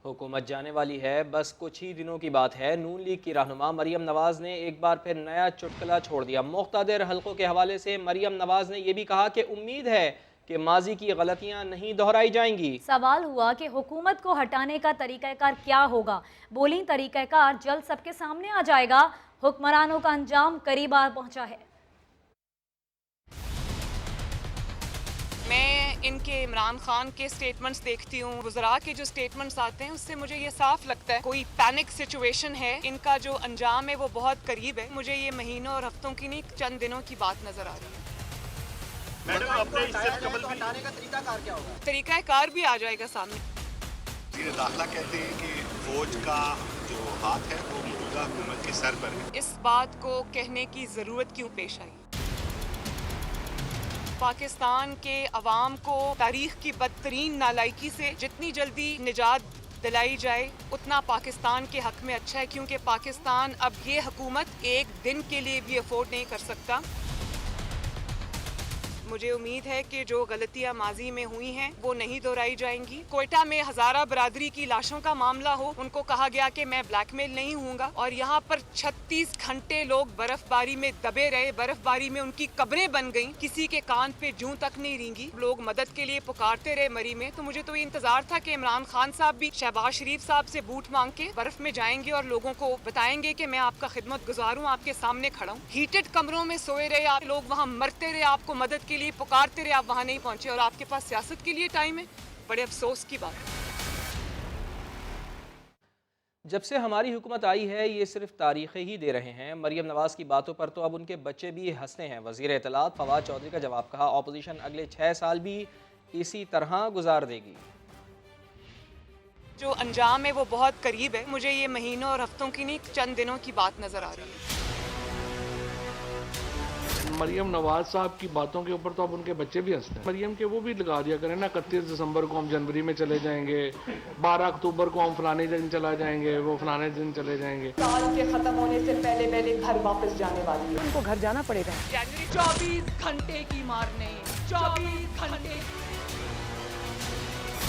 حکومت جانے والی ہے، بس کچھ ہی دنوں کی بات ہے۔ نون لیگ کی رہنما مریم نواز نے ایک بار پھر نیا چٹکلا چھوڑ دیا۔ مقتدر حلقوں کے حوالے سے مریم نواز نے یہ بھی کہا کہ امید ہے کہ ماضی کی غلطیاں نہیں دہرائی جائیں گی۔ سوال ہوا کہ حکومت کو ہٹانے کا طریقہ کار کیا ہوگا؟ بولیں طریقہ کار جلد سب کے سامنے آ جائے گا۔ حکمرانوں کا انجام قریب آ پہنچا ہے۔ میں ان کے عمران خان کے سٹیٹمنٹس دیکھتی ہوں، وزراء کے جو سٹیٹمنٹس آتے ہیں اس سے مجھے یہ صاف لگتا ہے کوئی پینک سچویشن ہے، ان کا جو انجام ہے وہ بہت قریب ہے۔ مجھے یہ مہینوں اور ہفتوں کی نہیں، چند دنوں کی بات نظر آ رہی ہے۔ میڈم اپنے اس سے قبل ہٹانے کا طریقہ کار کیا ہوگا؟ طریقہ کار بھی آ جائے گا سامنے۔ وزیر داخلہ کہتے ہیں کہ فوج کا جو ہاتھ ہے وہ موجودہ حکومت کے سر پر ہے۔ اس بات کو کہنے کی ضرورت کیوں پیش آئی؟ پاکستان کے عوام کو تاریخ کی بدترین نالائکی سے جتنی جلدی نجات دلائی جائے اتنا پاکستان کے حق میں اچھا ہے، کیونکہ پاکستان اب یہ حکومت ایک دن کے لیے بھی افورڈ نہیں کر سکتا۔ مجھے امید ہے کہ جو غلطیاں ماضی میں ہوئی ہیں وہ نہیں دہرائی جائیں گی۔ کوئٹہ میں ہزارہ برادری کی لاشوں کا معاملہ ہو، ان کو کہا گیا کہ میں بلیک میل نہیں ہوں گا، اور یہاں پر 36 گھنٹے لوگ برف باری میں دبے رہے، برف باری میں ان کی قبریں بن گئیں، کسی کے کان پہ جوں تک نہیں رینگی، لوگ مدد کے لیے پکارتے رہے مری میں۔ تو مجھے تو یہ انتظار تھا کہ عمران خان صاحب بھی شہباز شریف صاحب سے بوٹ مانگ کے برف میں جائیں گے اور لوگوں کو بتائیں گے کہ میں آپ کا خدمت گزار ہوں، آپ کے سامنے کھڑا ہوں۔ ہیٹڈ کمروں میں سوئے رہے آپ لوگ، وہاں مرتے رہے، آپ کو مدد کے لیے پکارتے رہے، آپ وہاں نہیں پہنچے، اور آپ کے پاس سیاست کے لیے ٹائم ہے۔ بڑے افسوس کی بات ہے۔ جب سے ہماری حکومت آئی ہے یہ صرف تاریخیں ہی دے رہے ہیں۔ مریم نواز کی باتوں پر تو اب ان کے بچے بھی ہنستے ہیں۔ وزیر اطلاعات فواد چودھری کا جواب، کہا اپوزیشن اگلے 6 سال بھی اسی طرح گزار دے گی۔ جو انجام ہے وہ بہت قریب ہے۔ مجھے یہ مہینوں اور ہفتوں کی نہیں، چند دنوں کی بات نظر آ رہی ہے۔ مریم نواز صاحب کی باتوں کے اوپر تو اب ان کے بچے بھی ہنستے ہیں۔ مریم کے وہ بھی لگا دیا کریں نا، 31 دسمبر کو ہم جنوری میں چلے جائیں گے، 12 اکتوبر کو ہم فلانے دن چلا جائیں گے، وہ فلانے دن چلے جائیں گے۔ سال کے ختم ہونے سے پہلے پہلے گھر واپس جانے والی ہے، ان کو گھر جانا پڑے گا۔ جنوری 24 گھنٹے کی مارنے، 24 گھنٹے۔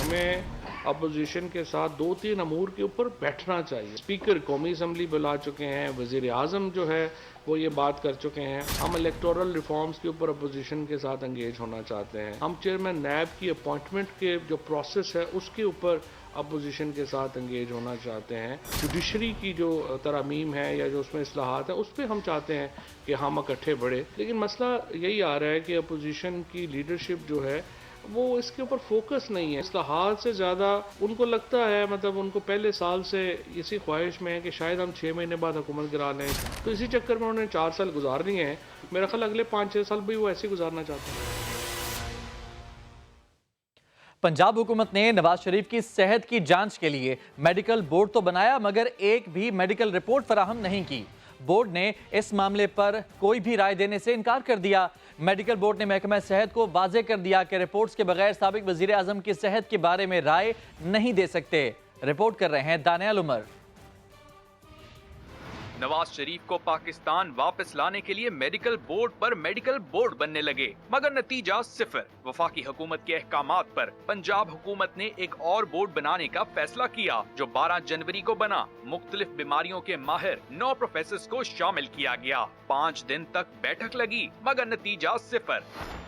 ہمیں اپوزیشن کے ساتھ 2-3 امور کے اوپر بیٹھنا چاہیے۔ اسپیکر قومی اسمبلی بلا چکے ہیں، وزیر اعظم جو ہے وہ یہ بات کر چکے ہیں۔ ہم الیکٹورل ریفارمز کے اوپر اپوزیشن کے ساتھ انگیج ہونا چاہتے ہیں۔ ہم چیئرمین نیب کی اپوائنٹمنٹ کے جو پروسیس ہے اس کے اوپر اپوزیشن کے ساتھ انگیج ہونا چاہتے ہیں۔ جوڈیشری کی جو ترامیم ہے یا جو اس میں اصلاحات ہیں اس پہ ہم چاہتے ہیں کہ ہم اکٹھے بڑھیں، لیکن مسئلہ یہی آ رہا ہے کہ اپوزیشن کی لیڈرشپ جو ہے وہ اس کے اوپر فوکس نہیں ہے۔ اصلاحات سے زیادہ ان کو لگتا ہے، مطلب ان کو پہلے سال سے اسی خواہش میں ہے کہ شاید ہم 6 مہینے بعد حکومت گرا لیں، تو اسی چکر میں انہوں نے 4 سال گزار لیے ہیں۔ میرا خیال اگلے 5-6 سال بھی وہ ایسے گزارنا چاہتے ہیں۔ پنجاب حکومت نے نواز شریف کی صحت کی جانچ کے لیے میڈیکل بورڈ تو بنایا مگر ایک بھی میڈیکل رپورٹ فراہم نہیں کی۔ بورڈ نے اس معاملے پر کوئی بھی رائے دینے سے انکار کر دیا۔ میڈیکل بورڈ نے محکمہ صحت کو واضح کر دیا کہ رپورٹس کے بغیر سابق وزیر اعظم کی صحت کے بارے میں رائے نہیں دے سکتے۔ رپورٹ کر رہے ہیں دانیال عمر۔ نواز شریف کو پاکستان واپس لانے کے لیے میڈیکل بورڈ پر میڈیکل بورڈ بننے لگے مگر نتیجہ صفر۔ وفاقی حکومت کے احکامات پر پنجاب حکومت نے ایک اور بورڈ بنانے کا فیصلہ کیا جو 12 جنوری کو بنا۔ مختلف بیماریوں کے ماہر 9 پروفیسرز کو شامل کیا گیا۔ 5 دن تک بیٹھک لگی مگر نتیجہ صفر۔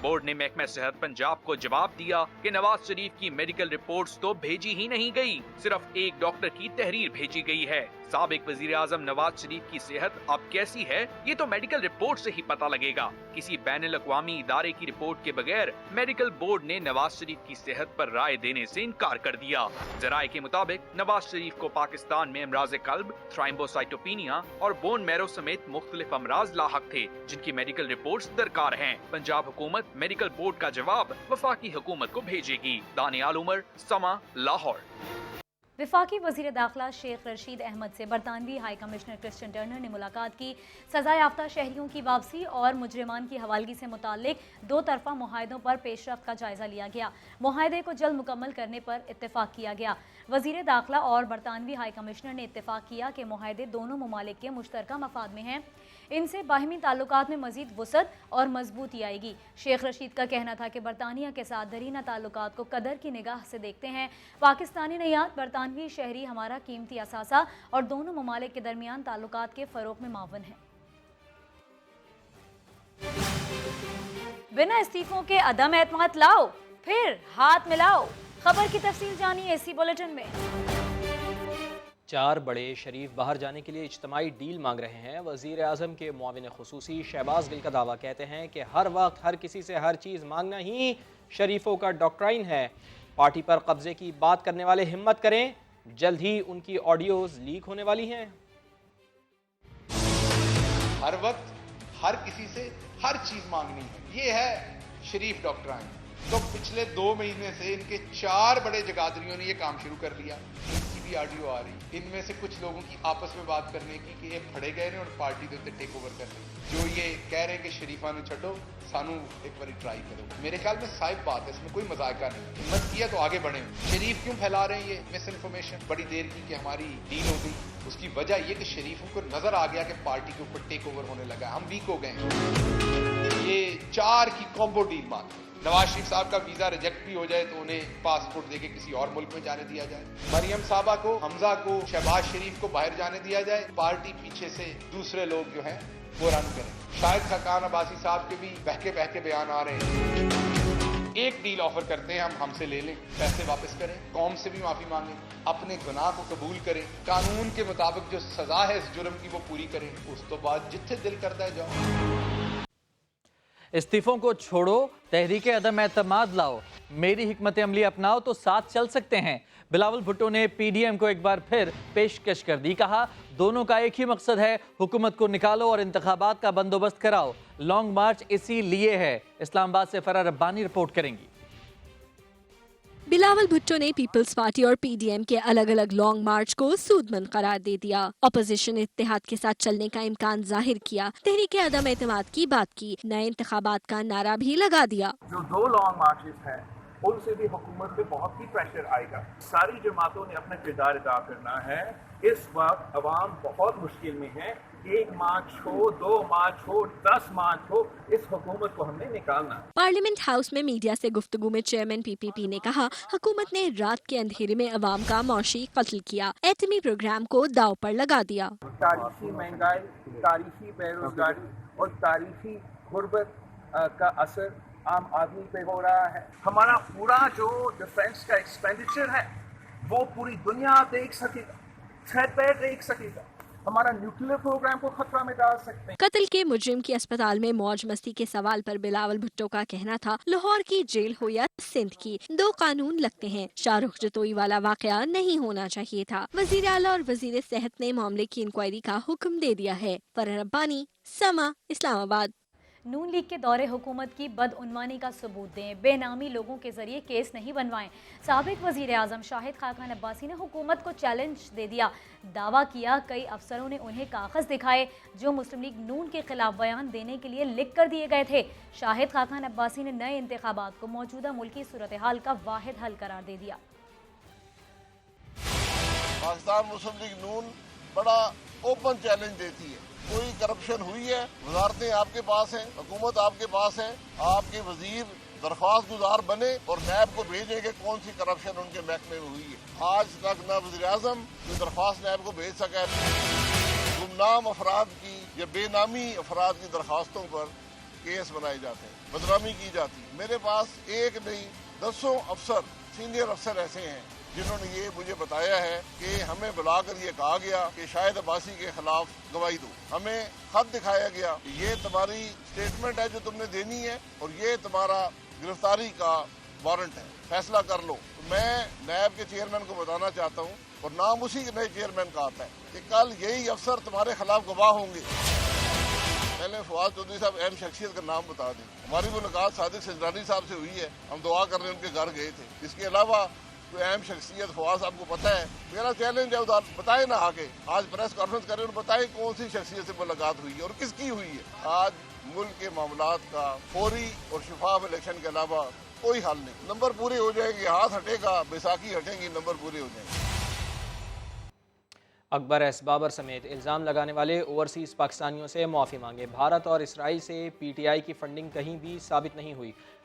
بورڈ نے محکمہ صحت پنجاب کو جواب دیا کہ نواز شریف کی میڈیکل رپورٹس تو بھیجی ہی نہیں گئی، صرف ایک ڈاکٹر کی تحریر بھیجی گئی ہے۔ سابق وزیر اعظم نواز شریف کی صحت اب کیسی ہے یہ تو میڈیکل رپورٹ سے ہی پتہ لگے گا۔ کسی بین الاقوامی ادارے کی رپورٹ کے بغیر میڈیکل بورڈ نے نواز شریف کی صحت پر رائے دینے سے انکار کر دیا۔ ذرائع کے مطابق نواز شریف کو پاکستان میں امراض قلب، تھرائمبوسائٹوپینیا اور بون میرو سمیت مختلف امراض لاحق تھے جن کی میڈیکل رپورٹس درکار ہیں۔ پنجاب حکومت میڈیکل بورڈ کا جواب وفاقی حکومت کو بھیجے گی۔ دانیال عمر، سما، لاہور۔ وفاقی وزیر داخلہ شیخ رشید احمد سے برطانوی ہائی کمشنر کرسٹن ٹرنر نے ملاقات کی۔ سزا یافتہ شہریوں کی واپسی اور مجرمان کی حوالگی سے متعلق 2 طرفہ معاہدوں پر پیش رفت کا جائزہ لیا گیا۔ معاہدے کو جلد مکمل کرنے پر اتفاق کیا گیا۔ وزیر داخلہ اور برطانوی ہائی کمشنر نے اتفاق کیا کہ معاہدے دونوں ممالک کے مشترکہ مفاد میں ہیں، ان سے باہمی تعلقات میں مزید وسعت اور مضبوطی آئے گی۔ شیخ رشید کا کہنا تھا کہ برطانیہ کے ساتھ دیرینہ تعلقات کو قدر کی نگاہ سے دیکھتے ہیں۔ پاکستانی نیات برطانیہ برطانوی شہری ہمارا قیمتی اثاثہ اور دونوں ممالک کے درمیان تعلقات کے فروغ میں معاون ہیں۔ بنا استعفوں کے عدم اعتماد لاؤ، پھر ہاتھ ملاؤ۔ خبر کی تفصیل جانیے اسی بلیٹن میں۔ 4 بڑے شریف باہر جانے کے لیے اجتماعی ڈیل مانگ رہے ہیں۔ وزیر اعظم کے معاون خصوصی شہباز گل کا دعویٰ، کہتے ہیں کہ ہر وقت ہر کسی سے ہر چیز مانگنا ہی شریفوں کا ڈاکٹرائن ہے۔ پارٹی پر قبضے کی بات کرنے والے ہمت کریں، جلد ہی ان کی آڈیوز لیک ہونے والی ہیں۔ ہر وقت ہر کسی سے ہر چیز مانگنی ہے، یہ ہے شریف ڈاکٹرائن۔ تو پچھلے 2 مہینے سے ان کے 4 بڑے جگادریوں نے یہ کام شروع کر لیا۔ ان کی بھی آڈیو آ رہی، ان میں سے کچھ لوگوں کی آپس میں بات کرنے کی کہ یہ پھڑے گئے اور پارٹی کے ٹیک اوور کر رہے ہیں، جو یہ کہہ رہے ہیں کہ شریفہ نے چھڈو، سانو ایک بار ٹرائی کرو۔ میرے خیال میں صاحب بات ہے، اس میں کوئی مذائقہ نہیں۔ ہمت کیا تو آگے بڑھیں۔ شریف کیوں پھیلا رہے ہیں یہ مس انفارمیشن بڑی دیر کی کہ ہماری ڈیل ہو گئی؟ اس کی وجہ یہ کہ شریفوں کو نظر آ گیا کہ پارٹی کے اوپر ٹیک اوور ہونے لگا، ہم ویک ہو گئے ہیں۔ یہ 4 کی کمبو ڈیل بات ہے۔ نواز شریف صاحب کا ویزا ریجیکٹ بھی ہو جائے تو انہیں پاسپورٹ دے کے کسی اور ملک میں جانے دیا جائے، مریم صاحبہ کو، حمزہ کو، شہباز شریف کو باہر جانے دیا جائے، پارٹی پیچھے سے دوسرے لوگ جو ہیں وہ رن کریں۔ شاہد خاقان عباسی صاحب کے بھی بہکے بیان آ رہے ہیں۔ ایک ڈیل آفر کرتے ہیں، ہم سے لے لیں، پیسے واپس کریں، قوم سے بھی معافی مانگیں، اپنے گناہ کو قبول کریں، قانون کے مطابق جو سزا ہے اس جرم کی وہ پوری کریں، اس تو بعد جتنے دل کرتا ہے جاؤ۔ استعفوں کو چھوڑو، تحریک عدم اعتماد لاؤ، میری حکمت عملی اپناؤ تو ساتھ چل سکتے ہیں۔ بلاول بھٹو نے پی ڈی ایم کو ایک بار پھر پیشکش کر دی، کہا دونوں کا ایک ہی مقصد ہے، حکومت کو نکالو اور انتخابات کا بندوبست کراؤ۔ لانگ مارچ اسی لیے ہے۔ اسلام آباد سے فرا ربانی رپورٹ کریں گی۔ بلاول بھٹو نے پیپلز پارٹی اور پی ڈی ایم کے الگ الگ لانگ مارچ کو سود مند قرار دے دیا۔ اپوزیشن اتحاد کے ساتھ چلنے کا امکان ظاہر کیا، تحریک عدم اعتماد کی بات کی، نئے انتخابات کا نعرہ بھی لگا دیا۔ جو 2 لانگ مارچز ہیں ان سے بھی حکومت پہ بہت ہی پریشر آئے گا۔ ساری جماعتوں نے اپنا کردار ادا کرنا ہے۔ اس وقت عوام بہت مشکل میں ہے۔ 1 مارچ ہو، 2 مارچ ہو، 10 مارچ ہو، اس حکومت کو ہم نے نکالنا۔ پارلیمنٹ ہاؤس میں میڈیا سے گفتگو میں چیئرمین پی پی پی نے کہا حکومت نے رات کے اندھیرے میں عوام کا معاشی قتل کیا، ایٹمی پروگرام کو داؤ پر لگا دیا۔ تاریخی مہنگائی، تاریخی بے روزگاری اور تاریخی غربت کا اثر عام آدمی پہ ہو رہا ہے۔ ہمارا پورا جو ڈیفنس کا ایکسپینڈیچر ہے وہ پوری دنیا دیکھ سکے گا، تھریٹ پہ دیکھ سکے گا، ہمارا نیوکلیئر پروگرام کو خطرہ میں ڈال سکتے ہیں۔ قتل کے مجرم کی اسپتال میں موج مستی کے سوال پر بلاول بھٹو کا کہنا تھا لاہور کی جیل ہو یا سندھ کی، 2 قانون لگتے ہیں، شاہ رخ جتوئی والا واقعہ نہیں ہونا چاہیے تھا۔ وزیر اعلیٰ اور وزیر صحت نے معاملے کی انکوائری کا حکم دے دیا ہے۔ فرح ربانی، سما، اسلام آباد۔ نون لیگ کے دور حکومت کی بدعنوانی کا ثبوت دیں، بے نامی لوگوں کے ذریعے کیس نہیں بنوائیں۔ سابق وزیر اعظم شاہد خاقان عباسی نے حکومت کو چیلنج دے دیا، دعویٰ کیا کئی افسروں نے انہیں کاغذ دکھائے جو مسلم لیگ نون کے خلاف بیان دینے کے لیے لکھ کر دیے گئے تھے۔ شاہد خاقان عباسی نے نئے انتخابات کو موجودہ ملکی صورتحال کا واحد حل قرار دے دیا۔ پاکستان مسلم لیگ نون بڑا اوپن چیلنج دیتی ہے، کوئی کرپشن ہوئی ہے، وزارتیں آپ کے پاس ہیں، حکومت آپ کے پاس ہے، آپ کے وزیر درخواست گزار بنے اور نیب کو بھیجیں کہ کون سی کرپشن ان کے محکمے میں ہوئی ہے۔ آج تک نہ وزیر اعظم کوئی درخواست نیب کو بھیج سکا ہے۔ گمنام افراد کی یا بے نامی افراد کی درخواستوں پر کیس بنائے جاتے ہیں، بدنامی کی جاتی ہے۔ میرے پاس ایک نہیں 10 افسر، سینئر افسر ایسے ہیں جنہوں نے یہ مجھے بتایا ہے کہ ہمیں بلا کر یہ کہا گیا کہ شاہد عباسی کے خلاف گواہی دو، ہمیں خط دکھایا گیا کہ یہ تمہاری سٹیٹمنٹ ہے جو تم نے دینی ہے اور یہ تمہارا گرفتاری کا وارنٹ ہے، فیصلہ کر لو۔ تو میں نیب کے چیئرمین کو بتانا چاہتا ہوں اور نام اسی نئے چیئرمین کا آتا ہے کہ کل یہی افسر تمہارے خلاف گواہ ہوں گے۔ پہلے فواد چودھری صاحب اہم شخصیت کا نام بتا دیں۔ ہماری ملاقات صادق سنجرانی صاحب سے ہوئی ہے، ہم دعا کرنے ان کے گھر گئے تھے۔ اس کے علاوہ کوئی اہم شخصیت فواد صاحب کو پتہ ہے، میرا چیلنج ہے ادھر بتائیں نہ آگے، آج پریس کانفرنس کریں اور بتائیں کون سی شخصیت سے ملاقات ہوئی ہے اور کس کی ہوئی ہے۔ آج ملک کے معاملات کا فوری اور شفاف الیکشن کے علاوہ کوئی حل نہیں۔ نمبر پورے ہو جائیں گے، ہاتھ ہٹے گا، بیساکھی ہٹیں گی، نمبر پورے ہو جائیں گے۔ اکبر ایس بابر سمیت الزام لگانے والے اوورسیز پاکستانیوں سے معافی مانگے۔ بھارت اور اسرائیل سے پی ٹی آئی کی فنڈنگ کہیں بھی ثابت نہیں ہوئی۔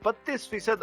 32%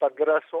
1500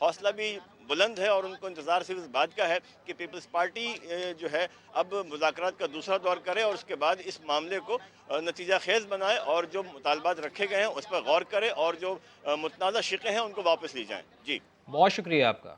حوصلہ بھی بلند ہے اور ان کو انتظار صرف اس بات کا ہے کہ پیپلز پارٹی جو ہے اب مذاکرات کا دوسرا دور کرے اور اس کے بعد اس معاملے کو نتیجہ خیز بنائے اور جو مطالبات رکھے گئے ہیں اس پر غور کرے اور جو متنازع شقیں ہیں ان کو واپس لی جائیں. جی بہت شکریہ آپ کا.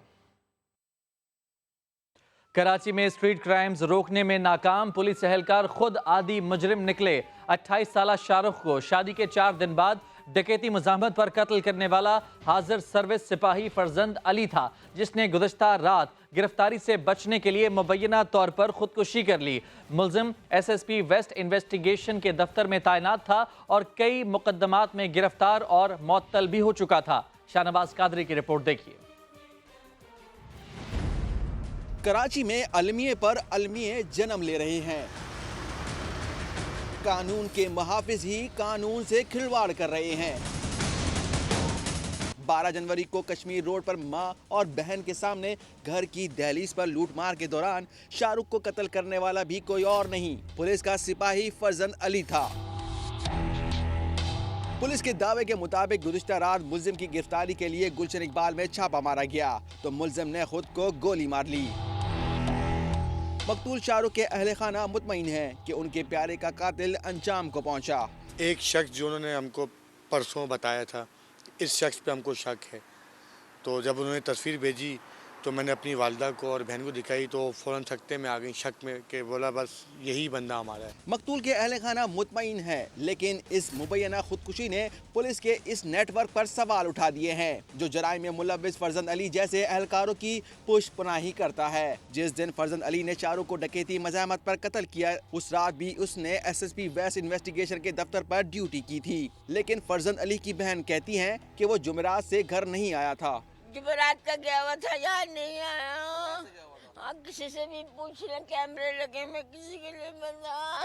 کراچی میں اسٹریٹ کرائمز روکنے میں ناکام پولیس اہلکار خود عادی مجرم نکلے. 28 سالہ شاہ رخ کو شادی کے 4 دن بعد ڈکیتی مزاحمت پر قتل کرنے والا حاضر سروس سپاہی فرزند علی تھا، جس نے گزشتہ رات گرفتاری سے بچنے کے لیے مبینہ طور پر خودکشی کر لی. ملزم S S P west investigation کے دفتر میں تعینات تھا اور کئی مقدمات میں گرفتار اور معطل بھی ہو چکا تھا. شاہنواز قادری کی رپورٹ دیکھیے. کراچی میں المیے پر المیے جنم لے رہے ہیں. قانون کے محافظ ہی قانون سے کھلواڑ کر رہے ہیں. 12 جنوری کو کشمیر روڈ پر ماں اور بہن کے سامنے گھر کی دہلیز پر لوٹ مار کے دوران شاہ رخ کو قتل کرنے والا بھی کوئی اور نہیں، پولیس کا سپاہی فرزند علی تھا. پولیس کے دعوے کے مطابق گزشتہ رات ملزم کی گرفتاری کے لیے گلشن اقبال میں چھاپا مارا گیا تو ملزم نے خود کو گولی مار لی. مقتول شاہ رخ کے اہل خانہ مطمئن ہیں کہ ان کے پیارے کا قاتل انجام کو پہنچا. ایک شخص جو انہوں نے ہم کو پرسوں بتایا تھا، اس شخص پہ ہم کو شک ہے، تو جب انہوں نے تصویر بھیجی تو میں نے اپنی والدہ کو اور بہن کو دکھائی تو فوراً سکتے میں آ گئی شک میں کہ بولا بس یہی بندہ ہمارا ہے. مقتول کے اہل خانہ مطمئن ہے، لیکن اس مبینہ خودکشی نے پولیس کے اس نیٹ ورک پر سوال اٹھا دیے ہیں جو جرائم میں ملوث فرزند علی جیسے اہلکاروں کی پشت پناہی کرتا ہے. جس دن فرزند علی نے شاہ رخ کو ڈکیتی مزاحمت پر قتل کیا، اس رات بھی اس نے S S P west investigation کے دفتر پر ڈیوٹی کی تھی. لیکن فرزند علی کی بہن کہتی ہیں کہ وہ جمعرات سے گھر نہیں آیا تھا. جمعرات کا گیا ہوا تھا، یار نہیں آیا. آپ کسی سے بھی پوچھ لیں، کیمرے لگے، میں کسی کے لیے بتا.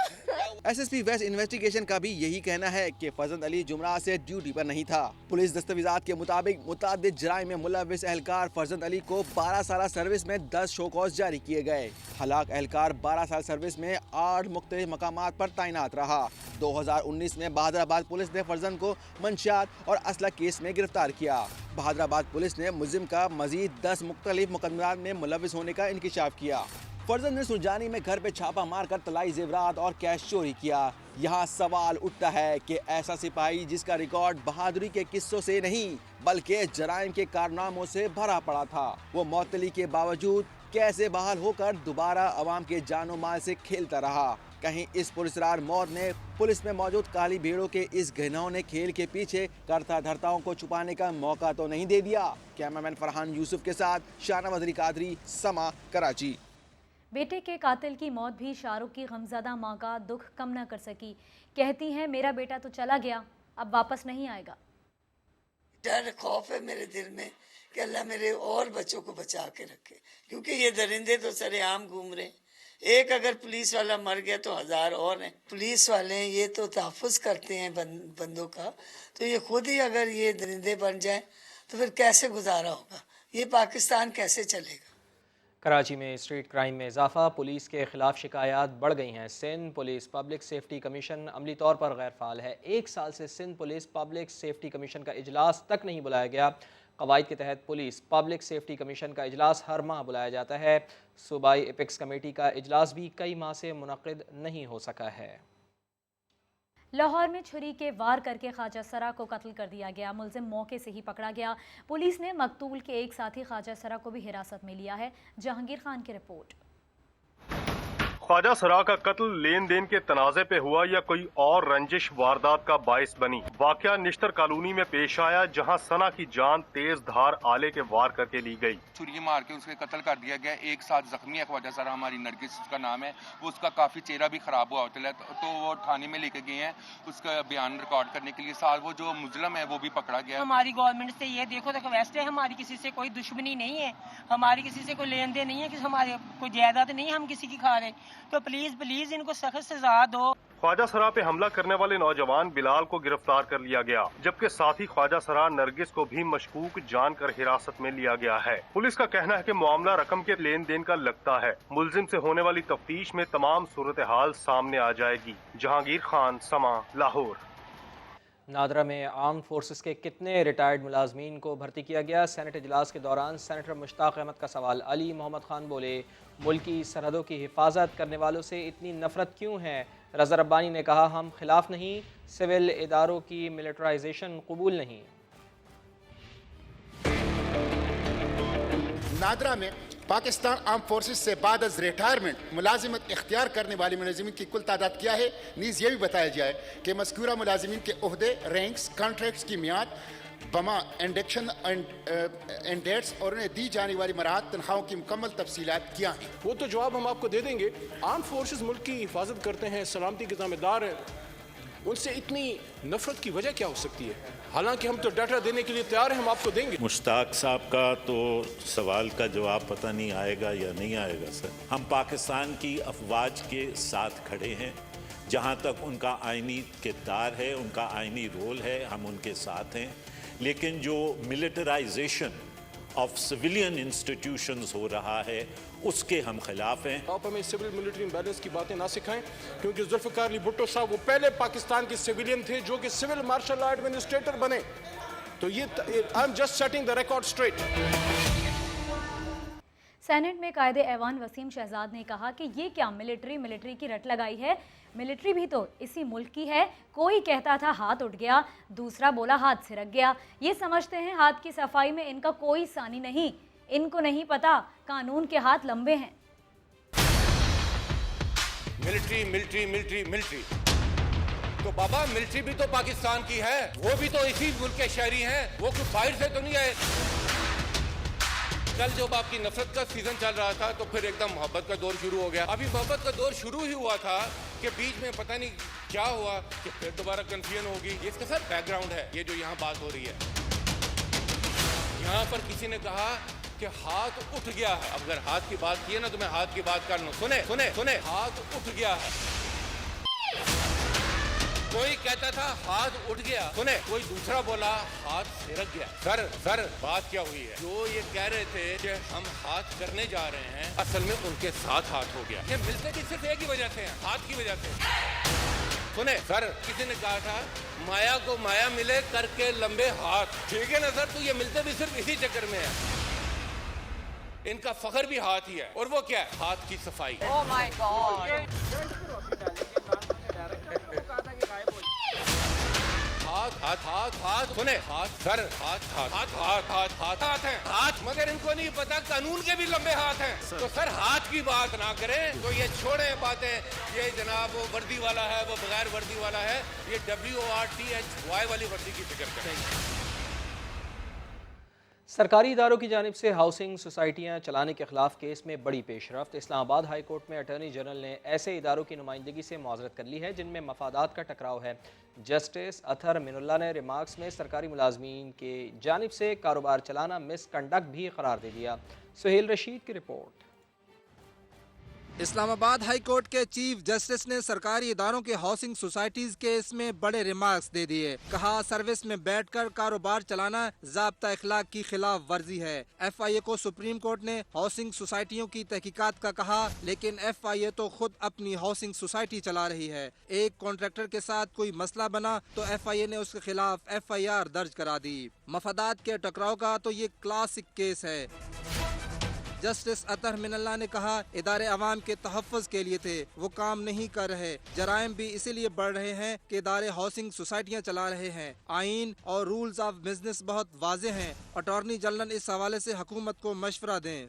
S S P west investigation کا بھی یہی کہنا ہے کہ فرزند علی جمعرات سے ڈیوٹی پر نہیں تھا. پولیس دستاویزات کے مطابق متعدد جرائم میں ملوث اہلکار فرزند علی کو 12 سالہ سروس میں 10 شو کاز جاری کیے گئے. ہلاک اہلکار 12 سال سروس میں 8 مختلف مقامات پر تعینات رہا. 2019 میں بہادر آباد پولیس نے فرزند کو منشیات اور اسلحہ کیس میں گرفتار کیا. بہادر آباد پولیس نے ملزم کا مزید 10 مختلف مقدمات میں ملوث ہونے کا انکشاف کیا. فرزند نے سلجانی میں گھر پہ چھاپا مار کر طلائی زیورات اور کیش چوری کیا. یہاں سوال اٹھتا ہے کہ ایسا سپاہی جس کا ریکارڈ بہادری کے قصوں سے نہیں بلکہ جرائم کے کارناموں سے بھرا پڑا تھا، وہ معطلی کے باوجود کیسے بحال ہو کر دوبارہ عوام کے جان و مال سے کھیلتا رہا؟ کہیں اس پراسرار موت نے پولیس میں موجود کالی بھیڑوں کے اس گھنونے کھیل کے پیچھے کرتا دھرتاؤں کو چھپانے کا موقع تو نہیں دے دیا؟ کیمرامین فرحان یوسف کے ساتھ شاہنواز قادری، سما، کراچی. بیٹے کے قاتل کی موت بھی شاہ رخ کی غمزدہ ماں کا دکھ کم نہ کر سکی. کہتی ہیں میرا بیٹا تو چلا گیا، اب واپس نہیں آئے گا. ڈر خوف ہے میرے دل میں کہ اللہ میرے اور بچوں کو بچا کے رکھے، کیونکہ یہ درندے تو سرے عام گھوم رہے ہیں. ایک اگر پولیس والا مر گیا تو 1000 اور ہیں. پولیس والے یہ تو تحفظ کرتے ہیں بندوں کا، تو یہ خود ہی اگر یہ درندے بن جائیں تو پھر کیسے گزارا ہوگا؟ یہ پاکستان کیسے چلے گا؟ کراچی میں اسٹریٹ کرائم میں اضافہ، پولیس کے خلاف شکایات بڑھ گئی ہیں. Sindh police public safety commission عملی طور پر غیر فعال ہے. 1 سال سے Sindh police public safety commission کا اجلاس تک نہیں بلایا گیا. قواعد کے تحت پولیس پبلک سیفٹی کمیشن کا اجلاس ہر ماہ بلایا جاتا ہے. صوبائی ایپیکس کمیٹی کا اجلاس بھی کئی ماہ سے منعقد نہیں ہو سکا ہے. لاہور میں چھری کے وار کر کے خواجہ سرا کو قتل کر دیا گیا. ملزم موقع سے ہی پکڑا گیا. پولیس نے مقتول کے ایک ساتھی خواجہ سرا کو بھی حراست میں لیا ہے. جہانگیر خان کی رپورٹ. خواجہ سرا کا قتل لین دین کے تنازع پہ ہوا یا کوئی اور رنجش واردات کا باعث بنی؟ واقعہ نشتر کالونی میں پیش آیا جہاں ثنا کی جان تیز دھار آلے کے وار کر کے لی گئی. چھری مار کے اس کے قتل کر دیا گیا. ایک ساتھ زخمی ہے خواجہ سرا، ہماری نرگس اس کا نام ہے. وہ اس کا کافی چہرہ بھی خراب ہوا ہوتا ہے تو وہ تھانے میں لے کے گئے ہیں اس کا بیان ریکارڈ کرنے کے لیے. ساتھ وہ جو مجرم ہے وہ بھی پکڑا گیا. ہماری گورنمنٹ سے یہ دیکھو ویسے ہماری کسی سے کوئی دشمنی نہیں ہے، ہماری کسی سے کوئی لین دین نہیں ہے، ہمارے کوئی جائیداد نہیں ہم کسی کی کھا رہے، تو پلیز ان کو سخت سزا دو. خواجہ سرا پہ حملہ کرنے والے نوجوان بلال کو گرفتار کر لیا گیا، جبکہ ساتھی خواجہ سرا نرگس کو بھی مشکوک جان کر حراست میں لیا گیا ہے. پولیس کا کہنا ہے کہ معاملہ رقم کے لین دین کا لگتا ہے. ملزم سے ہونے والی تفتیش میں تمام صورتحال سامنے آ جائے گی. جہانگیر خان، سما، لاہور. نادرا میں آرم فورسز کے کتنے ریٹائرڈ ملازمین کو بھرتی کیا گیا؟ سینٹ اجلاس کے دوران سینیٹر مشتاق احمد کا سوال۔ علی محمد خان بولے، ملکی سرحدوں کی حفاظت کرنے والوں سے اتنی نفرت کیوں ہے؟ رضا ربانی نے کہا، ہم خلاف نہیں، سول اداروں کی ملٹرائزیشن قبول نہیں۔ نادرا میں پاکستان آرم فورسز سے بعد از ریٹائرمنٹ ملازمت اختیار کرنے والی ملازمین کی کل تعداد کیا ہے؟ نیز یہ بھی بتایا جائے کہ مذکورہ ملازمین کے عہدے، رینکس، کانٹریکٹس کی میعاد، بما انڈکشن اینڈ ڈیٹس اور انہیں دی جانے والی مراحت تنخواہوں کی مکمل تفصیلات کیا ہیں؟ وہ تو جواب ہم آپ کو دے دیں گے۔ آرم فورسز ملک کی حفاظت کرتے ہیں، سلامتی کے ذمہ دار ہیں، ان سے اتنی نفرت کی وجہ کیا ہو سکتی ہے؟ حالانکہ ہم تو ڈاٹا دینے کے لیے تیار ہیں، ہم آپ کو دیں گے۔ مشتاق صاحب کا تو سوال کا جواب پتہ نہیں آئے گا یا نہیں آئے گا سر۔ ہم پاکستان کی افواج کے ساتھ کھڑے ہیں، جہاں تک ان کا آئینی کردار ہے، ان کا آئینی رول ہے، ہم ان کے ساتھ ہیں، لیکن جو ملٹرائزیشن آف سویلین انسٹیٹیوشنز ہو رہا ہے اس کے ہم خلاف ہیں۔ آپ ہمیں سول ملٹری بیلنس کی باتیں نہ سکھائیں، کیونکہ ذوالفقار علی بھٹو صاحب وہ پہلے پاکستان کے سویلین تھے جو کہ سول مارشل لا ایڈمنسٹریٹر بنے، تو یہ I am just setting the record straight. Senate میں قائد ایوان وسیم شہزاد نے کہا کہ یہ کیا ملٹری کی رٹ لگائی ہے، ملٹری بھی تو اسی ملک کی ہے۔ کوئی کہتا تھا ہاتھ اٹھ گیا، دوسرا بولا ہاتھ سرک گیا۔ یہ سمجھتے ہیں ہاتھ کی صفائی میں ان کا کوئی ثانی نہیں، ان کو نہیں پتا قانون کے ہاتھ لمبے ہیں۔ ملٹری ملٹری ملٹری ملٹری تو بابا ملٹری بھی تو پاکستان کی ہے، وہ بھی تو اسی ملک کے شہری ہیں، وہ کچھ باہر سے تو نہیں آئے۔ کل جب آپ کی نفرت کا سیزن چل رہا تھا تو پھر ایک دم محبت کا دور شروع ہو گیا۔ ابھی محبت کا دور شروع ہی ہوا تھا کہ بیچ میں پتہ نہیں کیا ہوا کہ پھر دوبارہ کنفیوژن ہوگی۔ اس کا سر بیک گراؤنڈ ہے یہ جو یہاں بات ہو رہی ہے۔ یہاں پر کسی نے کہا کہ ہاتھ اٹھ گیا ہے۔ اب اگر ہاتھ کی بات کی ہے نا تو میں ہاتھ کی بات کر لوں۔ سنے ہاتھ اٹھ گیا ہے۔ کوئی کہتا تھا ہاتھ اٹھ گیا، سنے کوئی دوسرا بولا ہاتھ سرک گیا۔ سر بات کیا ہوئی ہے؟ جو یہ کہہ رہے تھے کہ ہم ہاتھ کرنے جا رہے ہیں، اصل میں ان کے ساتھ ہاتھ ہو گیا۔ یہ ملتے بھی صرف ایک ہی وجہ سے ہیں، ہاتھ کی وجہ سے۔ سنے سر کسی نے کہا تھا مایا کو مایا ملے کر کے لمبے ہاتھ، ٹھیک ہے نا سر؟ تو یہ ملتے بھی صرف اسی چکر میں ہیں۔ ان کا فخر بھی ہاتھ ہی ہے، اور وہ کیا ہے؟ ہاتھ کی صفائی۔ Oh my God! ہاتھ سنے ہاتھ ہیں، ہاتھ، مگر ان کو نہیں پتا قانون کے بھی لمبے ہاتھ ہیں۔ تو سر ہاتھ کی بات نہ کریں تو یہ چھوڑیں باتیں، یہ جناب وہ وردی والا ہے، وہ بغیر وردی والا ہے، یہ WORTHY والی وردی کی فکر کریں۔ سرکاری اداروں کی جانب سے ہاؤسنگ سوسائٹیاں چلانے کے خلاف کیس میں بڑی پیش رفت۔ اسلام آباد ہائی کورٹ میں اٹارنی جنرل نے ایسے اداروں کی نمائندگی سے معذرت کر لی ہے جن میں مفادات کا ٹکراؤ ہے۔ جسٹس اطہر من اللہ نے ریمارکس میں سرکاری ملازمین کی جانب سے کاروبار چلانا مس کنڈکٹ بھی قرار دے دیا۔ سہیل رشید کی رپورٹ۔ اسلام آباد ہائی کورٹ کے چیف جسٹس نے سرکاری اداروں کے ہاؤسنگ سوسائٹیز کیس میں بڑے ریمارکس دے دیے۔ کہا سروس میں بیٹھ کر کاروبار چلانا ضابطہ اخلاق کی خلاف ورزی ہے۔ FIA کو سپریم کورٹ نے ہاؤسنگ سوسائٹیوں کی تحقیقات کا کہا، لیکن FIA تو خود اپنی ہاؤسنگ سوسائٹی چلا رہی ہے۔ ایک کانٹریکٹر کے ساتھ کوئی مسئلہ بنا تو FIA نے اس کے خلاف FIR درج کرا دی۔ مفادات کے ٹکراؤ کا تو یہ کلاسک کیس ہے۔ جسٹس اطہر من اللہ نے کہا ادارے عوام کے تحفظ کے لیے تھے، وہ کام نہیں کر رہے۔ جرائم بھی اسی لیے بڑھ رہے ہیں کہ ادارے ہاؤسنگ سوسائٹیاں چلا رہے ہیں۔ آئین اور رولز آف بزنس بہت واضح ہیں۔ اٹارنی جنرل اس حوالے سے حکومت کو مشورہ دیں۔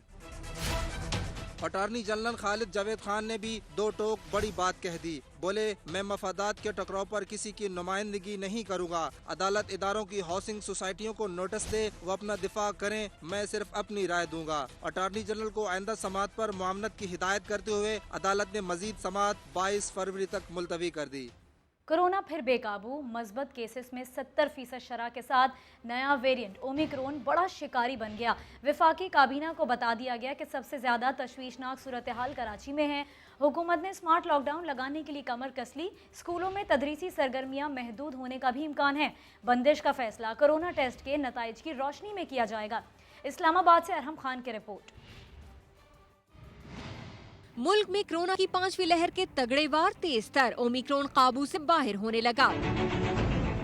اٹارنی جنرل خالد جاوید خان نے بھی دو ٹوک بڑی بات کہہ دی۔ بولے میں مفادات کے ٹکراؤ پر کسی کی نمائندگی نہیں کروں گا۔ عدالت اداروں کی ہاؤسنگ سوسائٹیوں کو نوٹس دے، وہ اپنا دفاع کریں، میں صرف اپنی رائے دوں گا۔ اٹارنی جنرل کو آئندہ سماعت پر معاملت کی ہدایت کرتے ہوئے عدالت نے مزید سماعت 22 فروری تک ملتوی کر دی۔ کورونا پھر بے قابو، مثبت کیسز میں 70% شرح کے ساتھ نیا ویریئنٹ اومیکرون بڑا شکاری بن گیا۔ وفاقی کابینہ کو بتا دیا گیا کہ سب سے زیادہ تشویشناک صورتحال کراچی میں ہے۔ حکومت نے اسمارٹ لاک ڈاؤن لگانے کے لیے کمر کس لی۔ اسکولوں میں تدریسی سرگرمیاں محدود ہونے کا بھی امکان ہے۔ بندش کا فیصلہ کورونا ٹیسٹ کے نتائج کی روشنی میں کیا جائے گا۔ اسلام آباد سے ارحم خان کی رپورٹ۔ ملک میں کورونا کی 5ویں لہر کے تگڑے وار تیز تر، اومیکرون قابو سے باہر ہونے لگا۔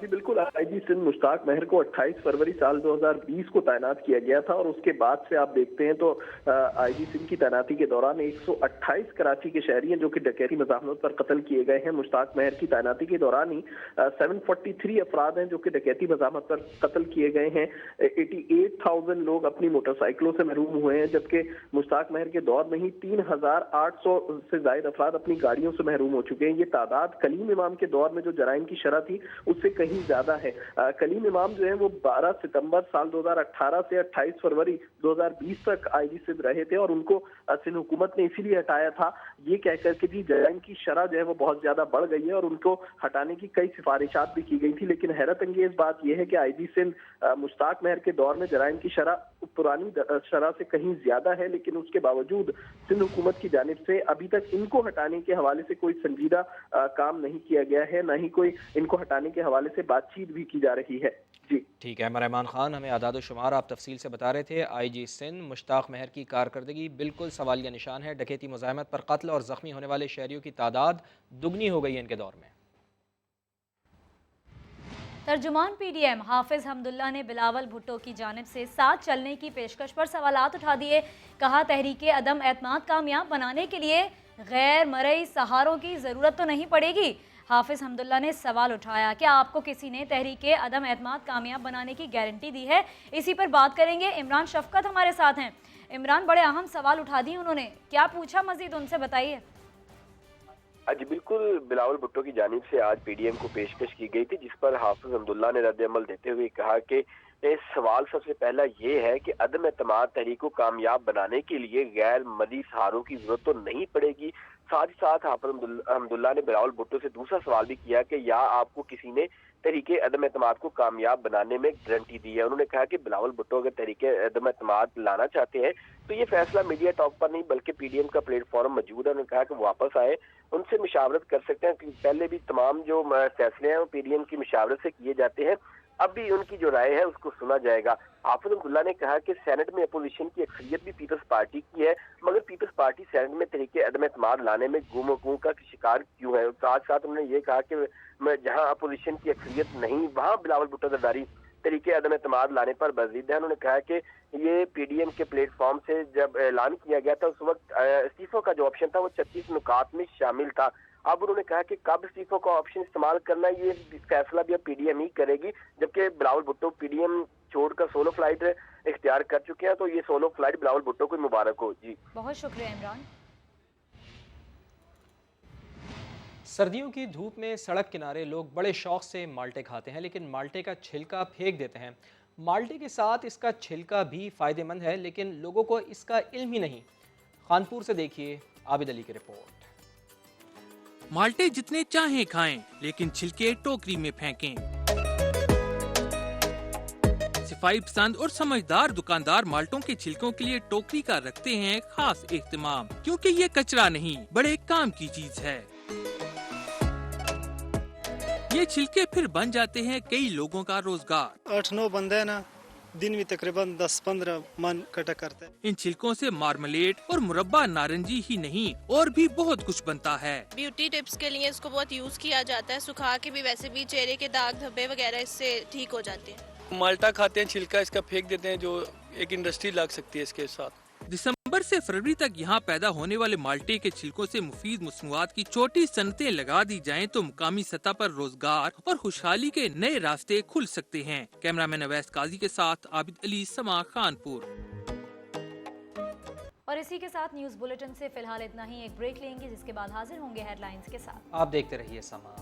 جی بالکل، آئی جی سندھ مشتاق مہر کو 28 فروری سال 2020 کو تعینات کیا گیا تھا، اور اس کے بعد سے آپ دیکھتے ہیں تو آئی جی سندھ کی تعیناتی کے دوران 128 کراچی کے شہری ہیں جو کہ ڈکیتی مزاحمت پر قتل کیے گئے ہیں۔ مشتاق مہر کی تعیناتی کے دوران ہی 743 افراد ہیں جو کہ ڈکیتی مزاحمت پر قتل کیے گئے ہیں۔ 88,000 لوگ اپنی موٹر سائیکلوں سے محروم ہوئے ہیں، جبکہ مشتاق مہر کے دور میں ہی 3,800 سے زائد افراد اپنی گاڑیوں سے محروم ہو چکے ہیں۔ یہ تعداد کلیم امام کے دور میں جو جرائم کی شرح تھی اس سے کہیں زیادہ ہے۔ کلیم امام جو ہے وہ 12 ستمبر سال 2018 سے 28 فروری 2020 تک آئی جی سندھ رہے تھے، اور ان کو سندھ حکومت نے اسی لیے ہٹایا تھا یہ کہہ کر کہ جی جرائم کی شرح جو ہے وہ بہت زیادہ بڑھ گئی ہے، اور ان کو ہٹانے کی کئی سفارشات بھی کی گئی تھی۔ لیکن حیرت انگیز بات یہ ہے کہ آئی جی سندھ مشتاق مہر کے دور میں جرائم کی شرح پرانی شرح سے کہیں زیادہ ہے، لیکن اس کے باوجود سندھ حکومت کی جانب سے ابھی تک ان کو ہٹانے کے حوالے سے کوئی سنجیدہ کام نہیں کیا گیا ہے، نہ ہی کوئی ان کو ہٹانے کے حوالے سے بات چیت بھی کی جا رہی ہے۔ جی ٹھیک ہے، رحمان خان ہمیں اعداد و شمار آپ تفصیل سے بتا رہے تھے۔ آئی جی سندھ مشتاق مہر کی کارکردگی بالکل سوالیہ نشان ہے۔ ڈکیتی مزاحمت پر قتل اور زخمی ہونے والے شہریوں کی تعداد دگنی ہو گئی ہے ان کے دور میں۔ ترجمان پی ڈی ایم حافظ حمداللہ نے بلاول بھٹو کی جانب سے ساتھ چلنے کی پیشکش پر سوالات اٹھا دیے۔ کہا تحریک عدم اعتماد کامیاب بنانے کے لیے غیر مرئی سہاروں کی ضرورت تو نہیں پڑے گی۔ حافظ حمداللہ نے سوال اٹھایا، کیا آپ کو کسی نے تحریک عدم اعتماد کامیاب بنانے کی گارنٹی دی ہے؟ اسی پر بات کریں گے۔ عمران شفقت ہمارے ساتھ ہیں۔ عمران، بڑے اہم سوال اٹھا دیے انہوں نے، کیا پوچھا مزید ان سے بتائیے۔ جی بالکل، بلاول بھٹو کی جانب سے آج پی ڈی ایم کو پیشکش کی گئی تھی، جس پر حافظ حمداللہ نے رد عمل دیتے ہوئے کہا کہ سوال سب سے پہلا یہ ہے کہ عدم اعتماد تحریک کو کامیاب بنانے کے لیے غیر مدی سہاروں کی ضرورت تو نہیں پڑے گی۔ ساتھ ہی ساتھ حافظ حمداللہ نے بلاول بھٹو سے دوسرا سوال بھی کیا کہ یا آپ کو کسی نے تحریک عدم اعتماد کو کامیاب بنانے میں گارنٹی دی ہے۔ انہوں نے کہا کہ بلاول بھٹو اگر تحریک عدم اعتماد لانا چاہتے ہیں تو یہ فیصلہ میڈیا ٹاک پر نہیں بلکہ پی ڈی ایم کا پلیٹ فارم موجود ہے۔ انہوں نے کہا کہ وہ واپس آئے، ان سے مشاورت کر سکتے ہیں، پہلے بھی تمام جو فیصلے ہیں وہ پی ڈی ایم کی مشاورت سے کیے جاتے ہیں، اب بھی ان کی جو رائے ہے اس کو سنا جائے گا۔ حافظ حمداللہ نے کہا کہ سینٹ میں اپوزیشن کی اکثریت بھی پیپلز پارٹی کی ہے، مگر پیپلز پارٹی سینٹ میں تحریک عدم اعتماد لانے میں گم و گوں کا شکار کیوں ہے۔ ساتھ ساتھ انہوں نے یہ کہا کہ جہاں اپوزیشن کی اکثریت نہیں وہاں بلاول بھٹو زرداری تحریک عدم اعتماد لانے پر بزید ہے۔ انہوں نے کہا کہ یہ پی ڈی ایم کے پلیٹ فارم سے جب اعلان کیا گیا تھا اس وقت استعفوں کا جو آپشن تھا وہ 36 نکات میں شامل تھا۔ اب انہوں نے کہا کہ کب استعفوں کا آپشن استعمال کرنا ہے یہ فیصلہ بھی اب پی ڈی ایم ہی کرے گی، جبکہ Bilawal Bhutto P D M چھوڑ کر سولو فلائٹ اختیار کر چکے ہیں، تو یہ سولو فلائٹ بلاول بھٹو کو مبارک ہو۔ جی بہت شکریہ عمران۔ سردیوں کی دھوپ میں سڑک کنارے لوگ بڑے شوق سے مالٹے کھاتے ہیں، لیکن مالٹے کا چھلکا پھینک دیتے ہیں۔ مالٹے کے ساتھ اس کا چھلکا بھی فائدہ مند ہے، لیکن لوگوں کو اس کا علم ہی نہیں۔ خانپور سے دیکھیے عابد علی کی رپورٹ۔ مالٹے جتنے چاہیں کھائیں لیکن چھلکے ٹوکری میں پھینکیں۔ صفائی پسند اور سمجھدار دکاندار مالٹوں کے چھلکوں کے لیے ٹوکری کا رکھتے ہیں خاص اہتمام، کیونکہ یہ کچرا نہیں بڑے کام کی چیز ہے۔ یہ چھلکے پھر بن جاتے ہیں کئی لوگوں کا روزگار۔ 8-9 بندے نا دن میں تقریباً 10-15 من کٹا کرتے ہیں۔ ان چھلکوں سے مارملیٹ اور مربع نارنجی ہی نہیں اور بھی بہت کچھ بنتا ہے۔ بیوٹی ٹپس کے لیے اس کو بہت یوز کیا جاتا ہے، سکھا کے بھی، ویسے بھی چہرے کے داغ دھبے وغیرہ اس سے ٹھیک ہو جاتے ہیں۔ مالٹا کھاتے ہیں، چھلکا اس کا پھینک دیتے ہیں، جو ایک انڈسٹری لگ سکتی ہے اس کے ساتھ۔ دسمبر سے فروری تک یہاں پیدا ہونے والے مالٹے کے چھلکوں سے مفید مصنوعات کی چھوٹی صنعتیں لگا دی جائیں تو مقامی سطح پر روزگار اور خوشحالی کے نئے راستے کھل سکتے ہیں۔ کیمرہ مین اویس قاضی کے ساتھ عابد علی، سما، خانپور۔ اور اسی کے ساتھ نیوز بلیٹن سے فی الحال اتنا ہی، ایک بریک لیں گے جس کے بعد حاضر ہوں گے ہیڈ لائنز کے ساتھ۔ آپ دیکھتے رہیے سما۔